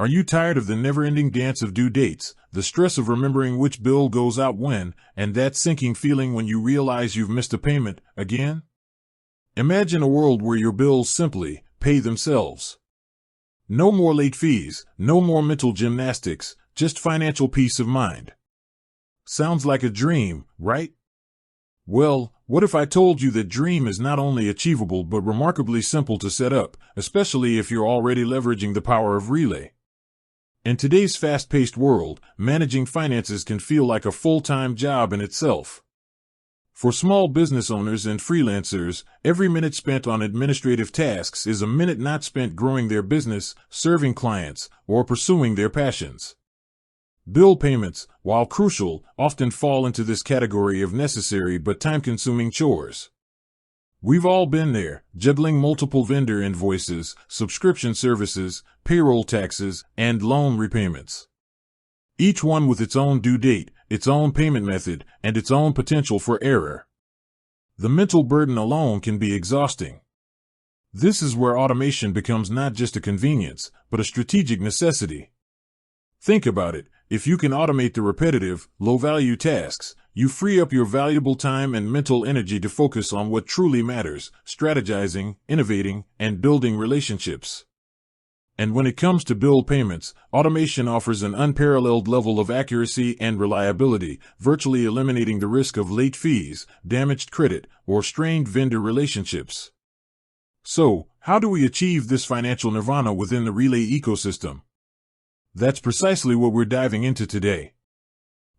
Are you tired of the never-ending dance of due dates, the stress of remembering which bill goes out when, and that sinking feeling when you realize you've missed a payment again? Imagine a world where your bills simply pay themselves. No more late fees, no more mental gymnastics, just financial peace of mind. Sounds like a dream, right? Well, what if I told you that dream is not only achievable but remarkably simple to set up, especially if you're already leveraging the power of Relay? In today's fast-paced world, managing finances can feel like a full-time job in itself. For small business owners and freelancers, every minute spent on administrative tasks is a minute not spent growing their business, serving clients, or pursuing their passions. Bill payments, while crucial, often fall into this category of necessary but time-consuming chores. We've all been there, juggling multiple vendor invoices, subscription services, payroll taxes, and loan repayments. Each one with its own due date, its own payment method, and its own potential for error. The mental burden alone can be exhausting. This is where automation becomes not just a convenience, but a strategic necessity. Think about it. If you can automate the repetitive, low-value tasks, you free up your valuable time and mental energy to focus on what truly matters, strategizing, innovating, and building relationships. And when it comes to bill payments, automation offers an unparalleled level of accuracy and reliability, virtually eliminating the risk of late fees, damaged credit, or strained vendor relationships. So, how do we achieve this financial nirvana within the Relay ecosystem? That's precisely what we're diving into today.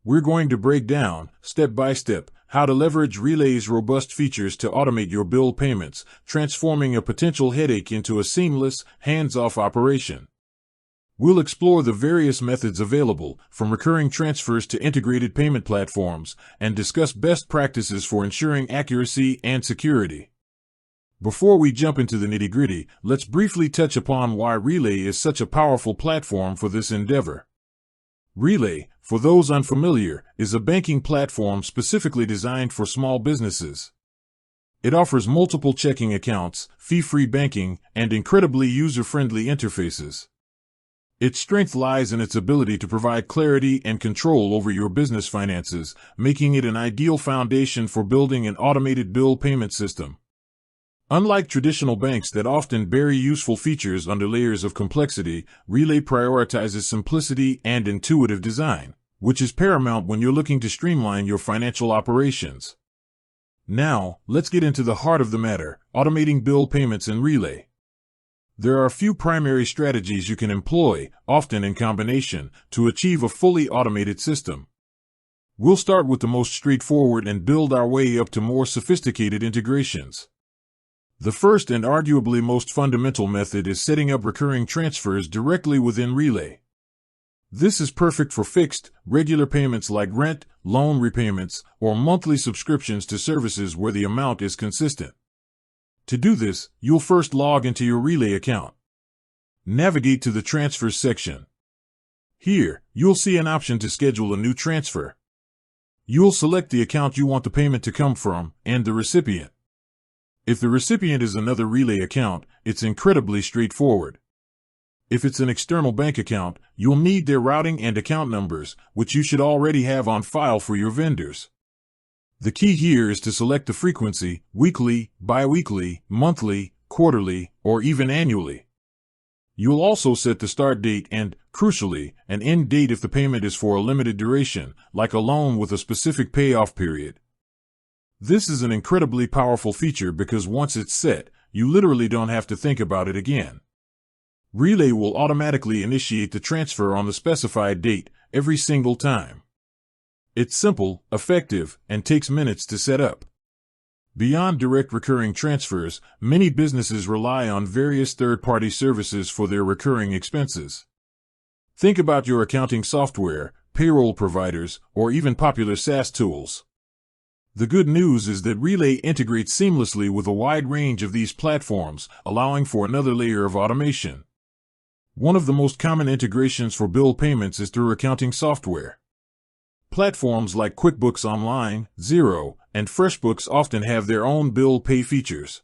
We're going to break down, step by step, how to leverage Relay's robust features to automate your bill payments, transforming a potential headache into a seamless, hands-off operation. We'll explore the various methods available, from recurring transfers to integrated payment platforms, and discuss best practices for ensuring accuracy and security. Before we jump into the nitty-gritty, let's briefly touch upon why Relay is such a powerful platform for this endeavor. Relay, for those unfamiliar, is a banking platform specifically designed for small businesses. It offers multiple checking accounts, fee-free banking, and incredibly user-friendly interfaces. Its strength lies in its ability to provide clarity and control over your business finances, making it an ideal foundation for building an automated bill payment system. Unlike traditional banks that often bury useful features under layers of complexity, Relay prioritizes simplicity and intuitive design, which is paramount when you're looking to streamline your financial operations. Now, let's get into the heart of the matter, automating bill payments in Relay. There are a few primary strategies you can employ, often in combination, to achieve a fully automated system. We'll start with the most straightforward and build our way up to more sophisticated integrations. The first and arguably most fundamental method is setting up recurring transfers directly within Relay. This is perfect for fixed, regular payments like rent, loan repayments, or monthly subscriptions to services where the amount is consistent. To do this, you'll first log into your Relay account. Navigate to the Transfers section. Here, you'll see an option to schedule a new transfer. You'll select the account you want the payment to come from and the recipient. If the recipient is another Relay account, it's incredibly straightforward. If it's an external bank account, you'll need their routing and account numbers, which you should already have on file for your vendors. The key here is to select the frequency, weekly, bi-weekly, monthly, quarterly, or even annually. You'll also set the start date and, crucially, an end date if the payment is for a limited duration, like a loan with a specific payoff period. This is an incredibly powerful feature because once it's set, you literally don't have to think about it again. Relay will automatically initiate the transfer on the specified date every single time. It's simple, effective, and takes minutes to set up. Beyond direct recurring transfers, many businesses rely on various third-party services for their recurring expenses. Think about your accounting software, payroll providers, or even popular SaaS tools. The good news is that Relay integrates seamlessly with a wide range of these platforms, allowing for another layer of automation. One of the most common integrations for bill payments is through accounting software. Platforms like QuickBooks Online, Xero, and FreshBooks often have their own bill pay features.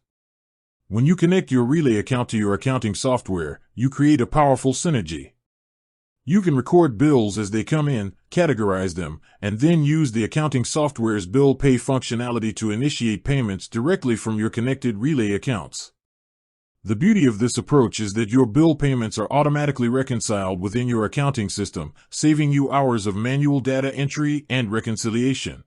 When you connect your Relay account to your accounting software, you create a powerful synergy. You can record bills as they come in, categorize them, and then use the accounting software's bill pay functionality to initiate payments directly from your connected Relay accounts. The beauty of this approach is that your bill payments are automatically reconciled within your accounting system, saving you hours of manual data entry and reconciliation.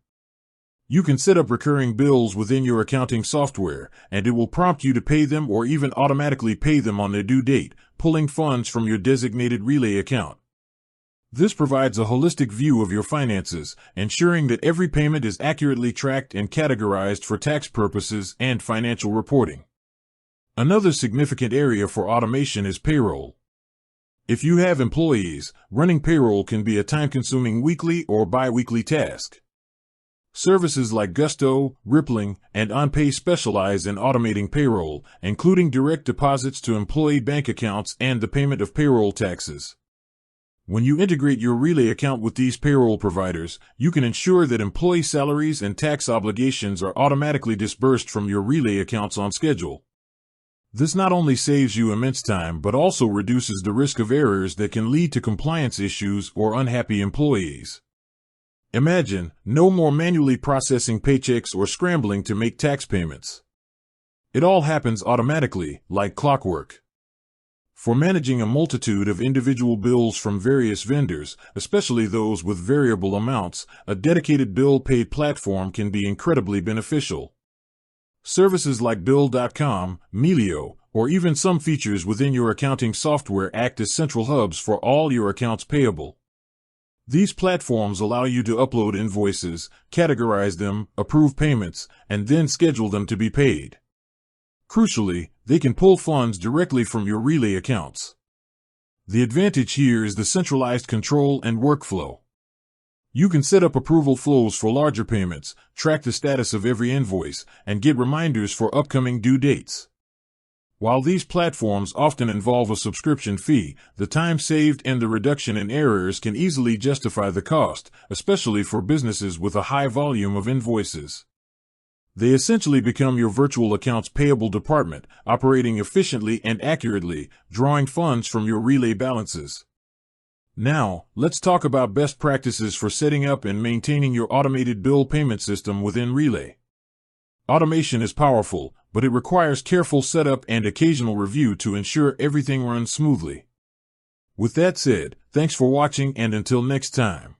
You can set up recurring bills within your accounting software, and it will prompt you to pay them or even automatically pay them on their due date, pulling funds from your designated Relay account. This provides a holistic view of your finances, ensuring that every payment is accurately tracked and categorized for tax purposes and financial reporting. Another significant area for automation is payroll. If you have employees, running payroll can be a time-consuming weekly or bi-weekly task. Services like Gusto, Rippling, and OnPay specialize in automating payroll, including direct deposits to employee bank accounts and the payment of payroll taxes. When you integrate your Relay account with these payroll providers, you can ensure that employee salaries and tax obligations are automatically disbursed from your Relay accounts on schedule. This not only saves you immense time but also reduces the risk of errors that can lead to compliance issues or unhappy employees. Imagine no more manually processing paychecks or scrambling to make tax payments. It all happens automatically, like clockwork. For managing a multitude of individual bills from various vendors, especially those with variable amounts, a dedicated bill pay platform can be incredibly beneficial. Services like Bill.com, Melio, or even some features within your accounting software act as central hubs for all your accounts payable. These platforms allow you to upload invoices, categorize them, approve payments, and then schedule them to be paid. Crucially, they can pull funds directly from your Relay accounts. The advantage here is the centralized control and workflow. You can set up approval flows for larger payments, track the status of every invoice, and get reminders for upcoming due dates. While these platforms often involve a subscription fee, the time saved and the reduction in errors can easily justify the cost, especially for businesses with a high volume of invoices. They essentially become your virtual accounts payable department, operating efficiently and accurately, drawing funds from your Relay balances. Now, let's talk about best practices for setting up and maintaining your automated bill payment system within Relay. Automation is powerful, but it requires careful setup and occasional review to ensure everything runs smoothly. With that said, thanks for watching and until next time.